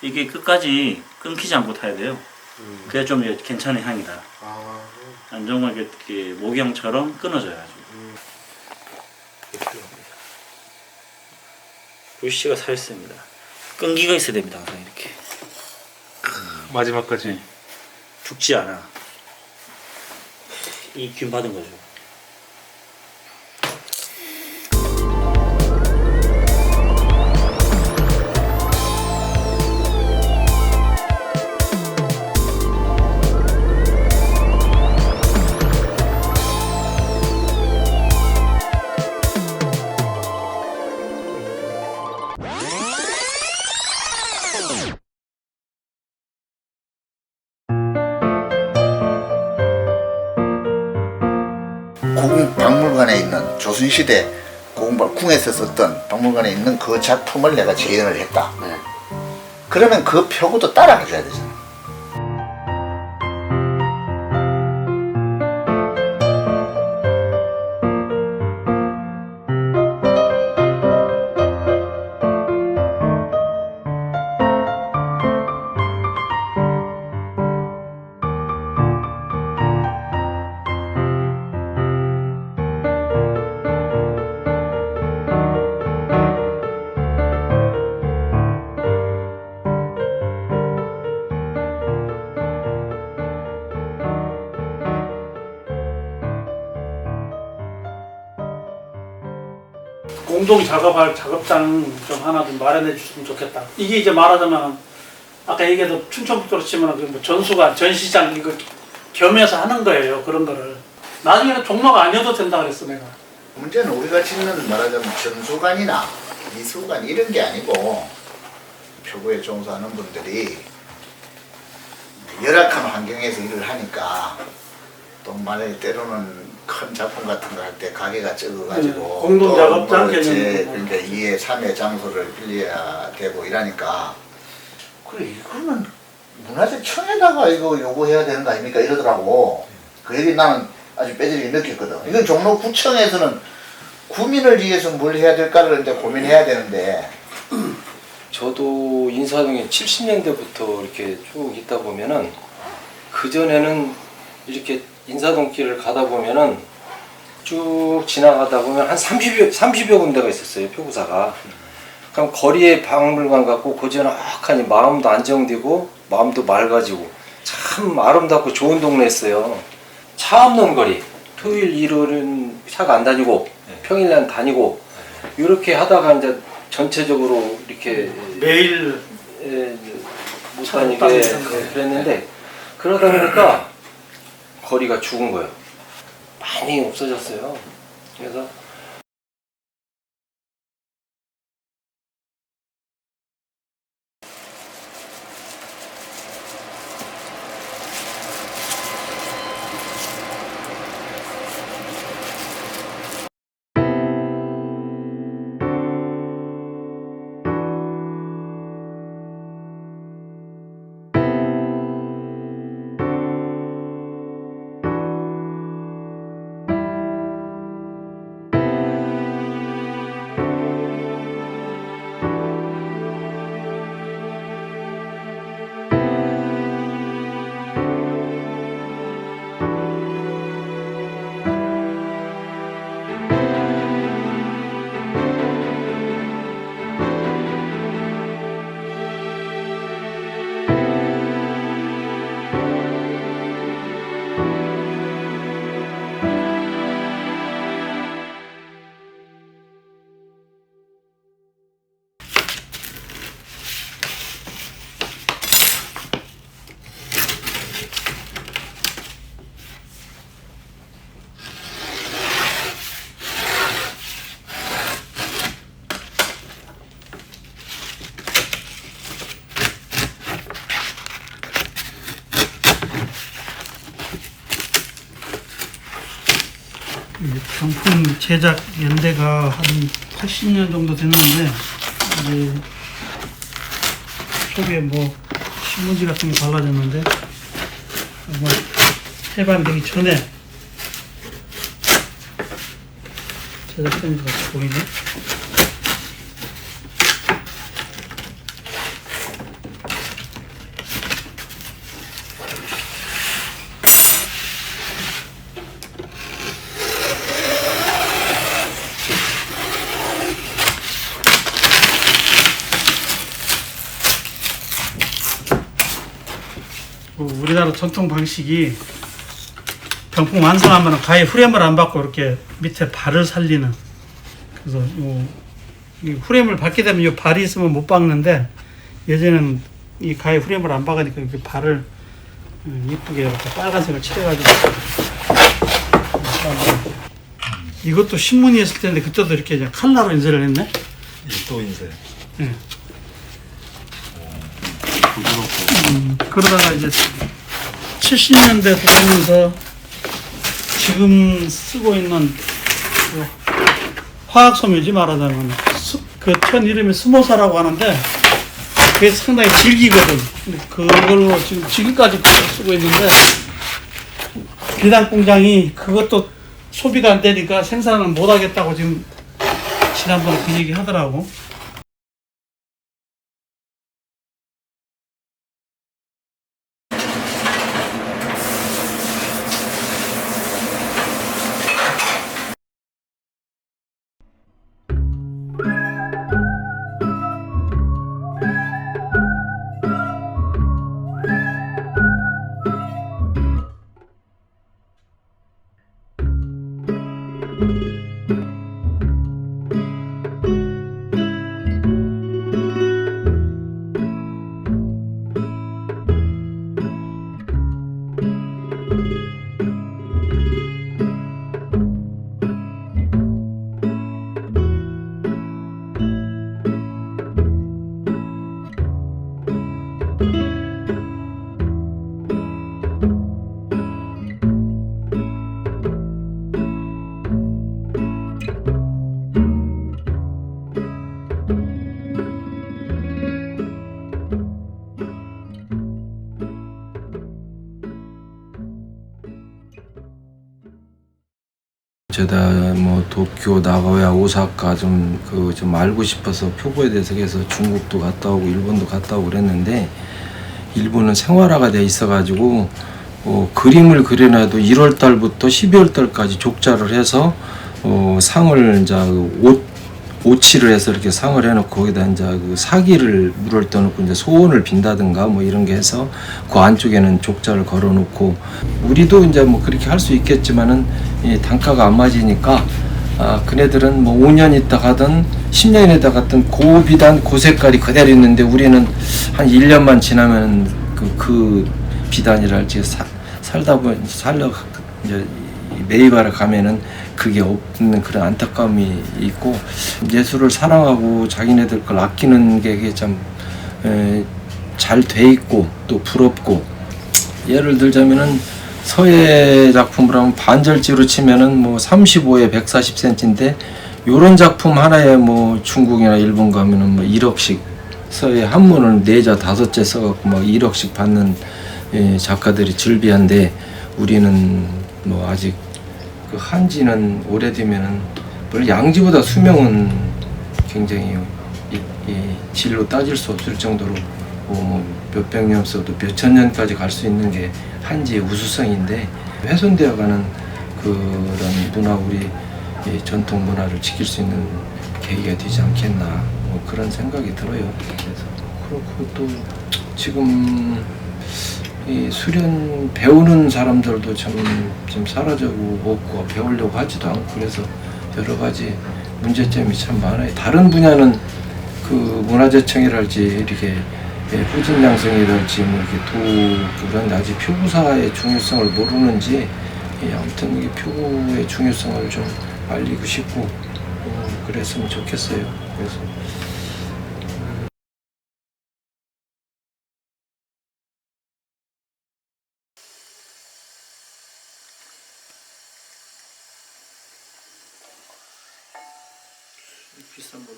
이게 끝까지 끊기지 않고 타야 돼요. 그게 좀 괜찮은 향이다. 안 좋은 건 이렇게 모기향처럼 끊어져야죠. 불씨가 살습니다. 끈기가 있어야 됩니다. 항상 이렇게 마지막까지. 죽지 않아. 이 균 받은 거죠. 고궁박물관에 있는 조선시대 고궁에서 썼던 박물관에 있는 그 작품을 내가 재현을 했다. 그러면 그 표구도 따라가줘야 되잖아. 공동 작업할 작업장 좀 하나 좀 마련해 주시면 좋겠다. 이게 이제 말하자면 아까 얘기해도 충청북도로 치면 뭐 전수관, 전시장 이거 겸해서 하는 거예요. 그런 거를. 나중에는 종로가 아니어도 된다 그랬어 내가. 문제는 우리가 짓는 말하자면 전수관이나 미술관 이런 게 아니고 표구에 종사하는 분들이 열악한 환경에서 일을 하니까 또 만약에 때로는 큰 작품 같은 거 할 때 가게가 적어가지고 공동 작업장 그러니까 2회, 3회 장소를 빌려야 되고 이러니까 그래 이거는 문화재청에다가 이거 요구해야 되는 거 아닙니까 이러더라고. 그 얘기 나는 아주 빼지르게 느꼈거든. 이건 종로구청에서는 구민을 위해서 뭘 해야 될까를 이제 고민해야 되는데. 저도 인사동에 70년대부터 이렇게 쭉 있다 보면은 그전에는 이렇게 인사동길을 가다 보면은 쭉 지나가다 보면 한 30여 군데가 있었어요, 표구사가. 그럼 거리에 박물관 같고 고즈넉하니 마음도 안정되고 마음도 맑아지고 참 아름답고 좋은 동네였어요. 차 없는 거리, 토요일 일요일은 차가 안 다니고 평일날 다니고 이렇게 하다가 이제 전체적으로 이렇게 매일 못 다니게 그랬는데 그러다 보니까 거리가 죽은 거예요. 많이 없어졌어요. 그래서 경품 제작 연대가 한 80년 정도 됐는데 이제 속에 뭐 신문지 같은 게 발라졌는데 아마 해반되기 전에 제작된 것 같이 보이네. 우리나라 전통 방식이 병풍 완성하면 가해 후렴을 안 받고 이렇게 밑에 발을 살리는, 그래서 이 후렴을 받게 되면 이 발이 있으면 못 박는데 예전에는 이 가해 후렴을 안 박으니까 이렇게 발을 이쁘게 이렇게 빨간색을 칠해가지고 이것도 신문이 했을 텐데 그때도 이렇게 이제 칼라로 인쇄를 했네. 또 인쇄. 예. 부드럽고. 그러다가 이제 70년대 들어오면서 지금 쓰고 있는 그 화학섬유지 말하자면 그 천 이름이 스모사라고 하는데 그게 상당히 질기거든. 근데 그걸로 지금까지 쓰고 있는데 비단 공장이 그것도 소비가 안 되니까 생산을 못 하겠다고 지금 지난번에 그 얘기 하더라고. 저다 뭐 도쿄, 나고야, 오사카 좀 알고 싶어서 표고에 대해서 그래서 중국도 갔다 오고 일본도 갔다 오고 그랬는데 일본은 생활화가 돼 있어가지고 그림을 그려놔도 1월 달부터 12월 달까지 족자를 해서 상을 이제 오치를 해서 이렇게 상을 해놓고 거기다 이제 그 사기를 물을 떠놓고 이제 소원을 빈다든가 뭐 이런 게 해서 그 안쪽에는 족자를 걸어놓고 우리도 이제 뭐 그렇게 할 수 있겠지만은 이 단가가 안 맞으니까 그네들은 뭐 5년 있다 가든 10년 있다 가든 고비단 고색깔이 그대로 있는데 우리는 한 1년만 지나면 그 비단이랄지 살다 보면 이제 매입하러 가면은 그게 없는 그런 안타까움이 있고 예술을 사랑하고 자기네들 걸 아끼는 게 참 잘 돼 있고 또 부럽고 예를 들자면은 서예 작품을 하면 반절지로 치면은 뭐 35에 140cm인데 요런 작품 하나에 뭐 중국이나 일본 가면은 뭐 1억씩 서예 한문을 4자 5자 써갖고 막 1억씩 받는 작가들이 즐비한데 우리는 뭐 아직 그 한지는 오래되면은 원래 양지보다 수명은 굉장히 이 질로 따질 수 없을 정도로 뭐 몇백 년 써도 몇천 년까지 갈 수 있는 게 한지의 우수성인데 훼손되어가는 그런 문화 우리 전통 문화를 지킬 수 있는 계기가 되지 않겠나 뭐 그런 생각이 들어요. 그래서 그렇고 또 지금 이 수련 배우는 사람들도 좀 사라지고 없고 배우려고 하지도 않고 그래서 여러 가지 문제점이 참 많아요. 다른 분야는 그 문화재청이랄지 이렇게 후진양성이랄지 뭐 이렇게 그런 아직 표구사의 중요성을 모르는지 아무튼 이게 표구의 중요성을 좀 알리고 싶고 그랬으면 좋겠어요. 그래서 비싼 거를.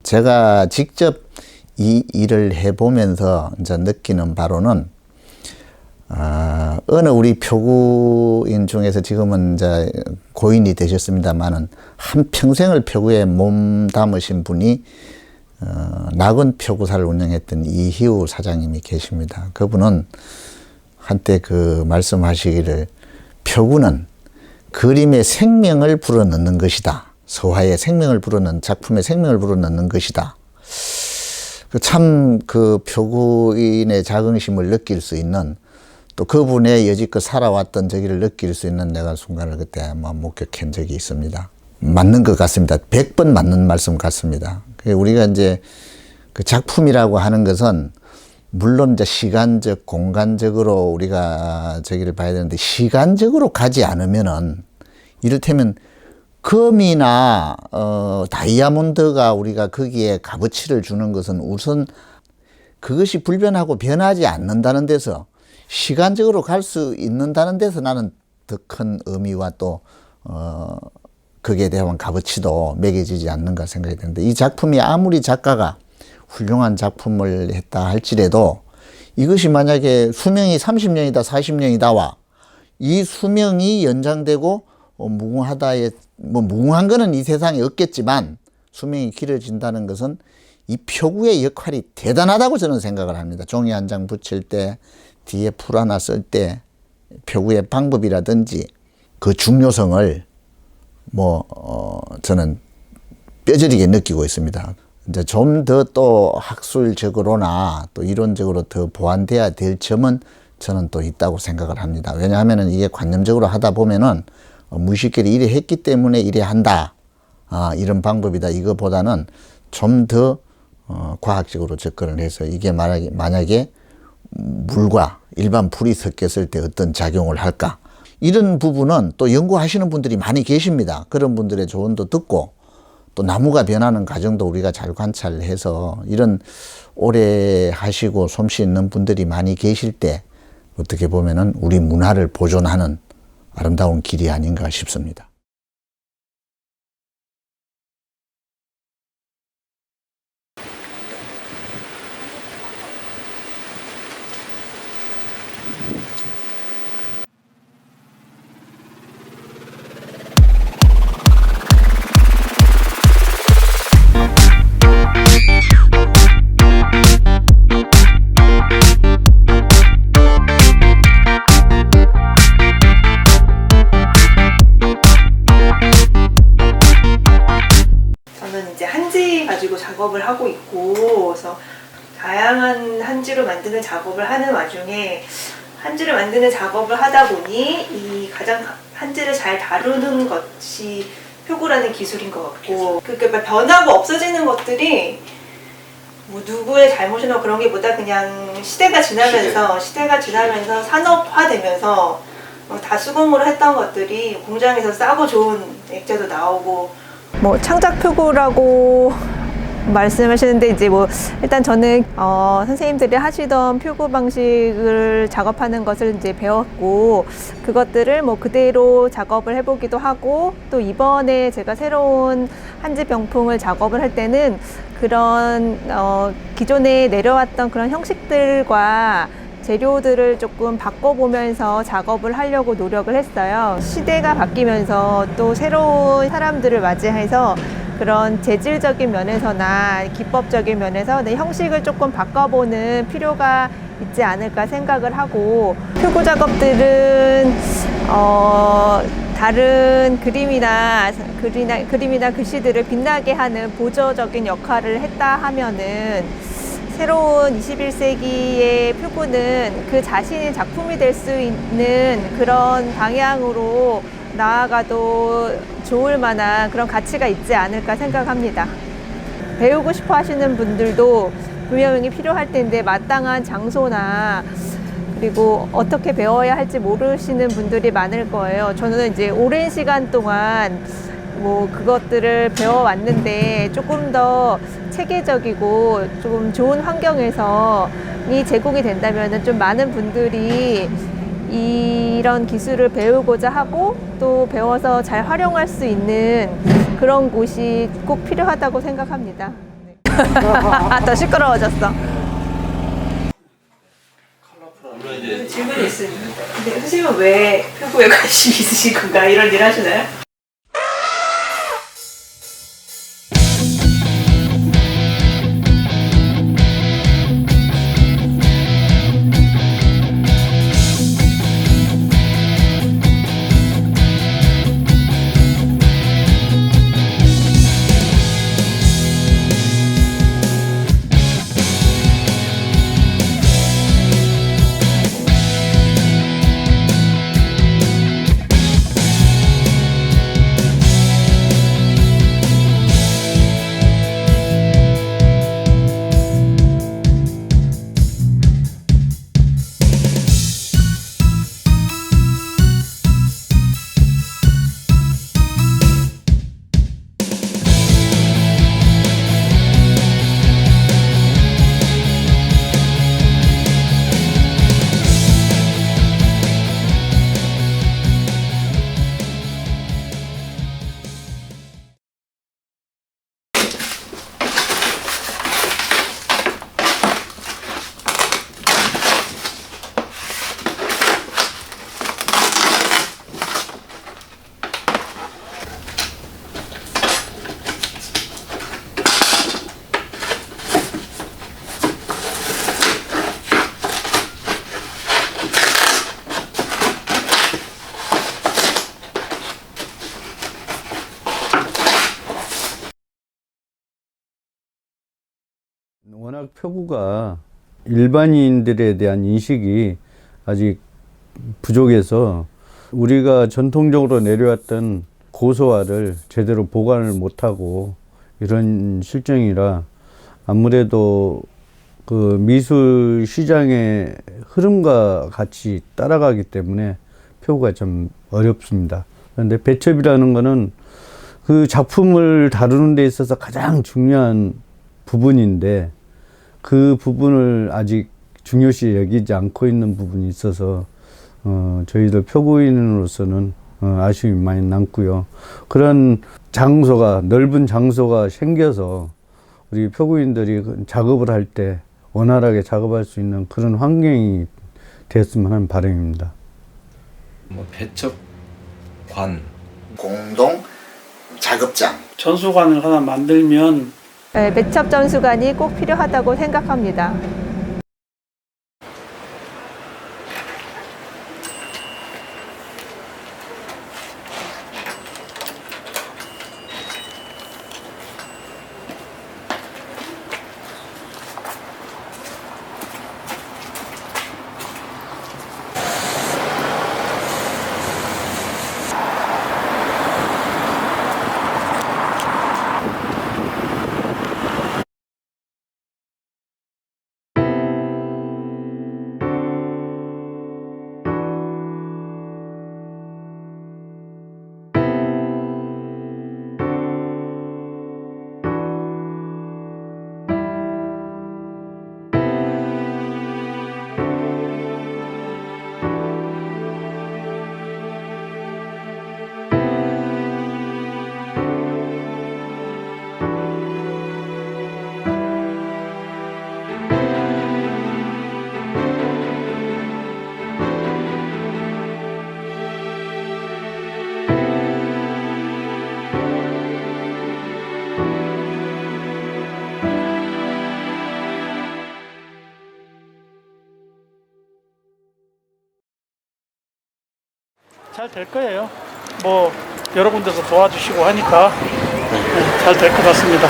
제가 직접 이 일을 해보면서 이제 느끼는 바로는 어느 우리 표구인 중에서 지금은 이제 고인이 되셨습니다만은 한 평생을 표구에 몸 담으신 분이 낙원 표구사를 운영했던 이희우 사장님이 계십니다. 그분은 한때 그 말씀하시기를 표구는 그림의 생명을 불어넣는 것이다. 서화의 생명을 불어넣는 작품의 생명을 불어넣는 것이다. 참 그 표구인의 자긍심을 느낄 수 있는 또 그분의 여지껏 살아왔던 저기를 느낄 수 있는 내가 순간을 그때 아마 목격한 적이 있습니다. 맞는 것 같습니다. 100번 맞는 말씀 같습니다. 우리가 이제 그 작품이라고 하는 것은 물론 이제 시간적, 공간적으로 우리가 저기를 봐야 되는데 시간적으로 가지 않으면은 이를테면 금이나 다이아몬드가 우리가 거기에 값어치를 주는 것은 우선 그것이 불변하고 변하지 않는다는 데서 시간적으로 갈 수 있는다는 데서 나는 더 큰 의미와 또 거기에 대한 값어치도 매겨지지 않는가 생각이 드는데 이 작품이 아무리 작가가 훌륭한 작품을 했다 할지라도 이것이 만약에 수명이 30년이다 40년이다와 이 수명이 연장되고 무궁하다에 뭐 무궁한 거는 이 세상에 없겠지만 수명이 길어진다는 것은 이 표구의 역할이 대단하다고 저는 생각을 합니다. 종이 한 장 붙일 때 뒤에 풀 하나 쓸 때 표구의 방법이라든지 그 중요성을 저는 뼈저리게 느끼고 있습니다. 이제 좀 더 또 학술적으로나 또 이론적으로 더 보완돼야 될 점은 저는 또 있다고 생각을 합니다. 왜냐하면은 이게 관념적으로 하다 보면은 무의식결이 이래 했기 때문에 이래 한다. 이런 방법이다. 이거보다는 좀 더 과학적으로 접근을 해서 이게 만약에 물과 일반 불이 섞였을 때 어떤 작용을 할까. 이런 부분은 또 연구하시는 분들이 많이 계십니다. 그런 분들의 조언도 듣고 또 나무가 변하는 과정도 우리가 잘 관찰해서 이런 오래 하시고 솜씨 있는 분들이 많이 계실 때 어떻게 보면은 우리 문화를 보존하는 아름다운 길이 아닌가 싶습니다. 작업을 하고 있고, 그래서 다양한 한지로 만드는 작업을 하는 와중에 한지를 만드는 작업을 하다 보니 이 가장 한지를 잘 다루는 것이 표구라는 기술인 것 같고, 그러니까 변하고 없어지는 것들이 뭐 누구의 잘못이나 그런 게 보다 그냥 시대가 지나면서 산업화되면서 다 수공으로 했던 것들이 공장에서 싸고 좋은 액자도 나오고, 뭐 창작 표구라고 말씀하시는데 이제 뭐 일단 저는 선생님들이 하시던 표구 방식을 작업하는 것을 이제 배웠고, 그것들을 뭐 그대로 작업을 해보기도 하고, 또 이번에 제가 새로운 한지 병풍을 작업을 할 때는 그런 기존에 내려왔던 그런 형식들과 재료들을 조금 바꿔보면서 작업을 하려고 노력을 했어요. 시대가 바뀌면서 또 새로운 사람들을 맞이해서 그런 재질적인 면에서나 기법적인 면에서 내 형식을 조금 바꿔보는 필요가 있지 않을까 생각을 하고, 표구 작업들은 다른 그림이나 글씨들을 빛나게 하는 보조적인 역할을 했다 하면은 새로운 21세기의 표구는 그 자신의 작품이 될 수 있는 그런 방향으로 나아가도 좋을 만한 그런 가치가 있지 않을까 생각합니다. 배우고 싶어 하시는 분들도 분명히 필요할 텐데 마땅한 장소나 그리고 어떻게 배워야 할지 모르시는 분들이 많을 거예요. 저는 이제 오랜 시간 동안 뭐 그것들을 배워왔는데 조금 더 체계적이고 좀 좋은 환경에서 이 제공이 된다면 좀 많은 분들이 이런 기술을 배우고자 하고 또 배워서 잘 활용할 수 있는 그런 곳이 꼭 필요하다고 생각합니다. 더 시끄러워졌어. 물론 이제 질문이 있습니다. 근데 선생님은 왜 표구에 관심이 있으신 건가? 이런 일 하시나요? 워낙 표구가 일반인들에 대한 인식이 아직 부족해서 우리가 전통적으로 내려왔던 고소화를 제대로 보관을 못하고 이런 실정이라 아무래도 그 미술 시장의 흐름과 같이 따라가기 때문에 표구가 좀 어렵습니다. 그런데 배첩이라는 거는 그 작품을 다루는 데 있어서 가장 중요한 부분인데 그 부분을 아직 중요시 여기지 않고 있는 부분이 있어서 저희들 표구인으로서는 아쉬움이 많이 남고요. 그런 장소가, 넓은 장소가 생겨서 우리 표구인들이 작업을 할 때 원활하게 작업할 수 있는 그런 환경이 됐으면 하는 바람입니다. 뭐 배첩관, 공동 작업장. 전수관을 하나 만들면 네, 배첩 전수관이 꼭 필요하다고 생각합니다. 잘 될 거예요. 뭐 여러 군데서 도와주시고 하니까 잘 될 것 같습니다.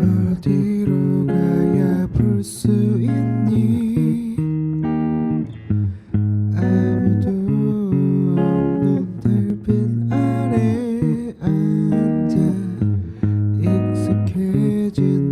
어디로 가야 볼 수 있니 아무도 없는 달빛 아래 앉아 익숙해진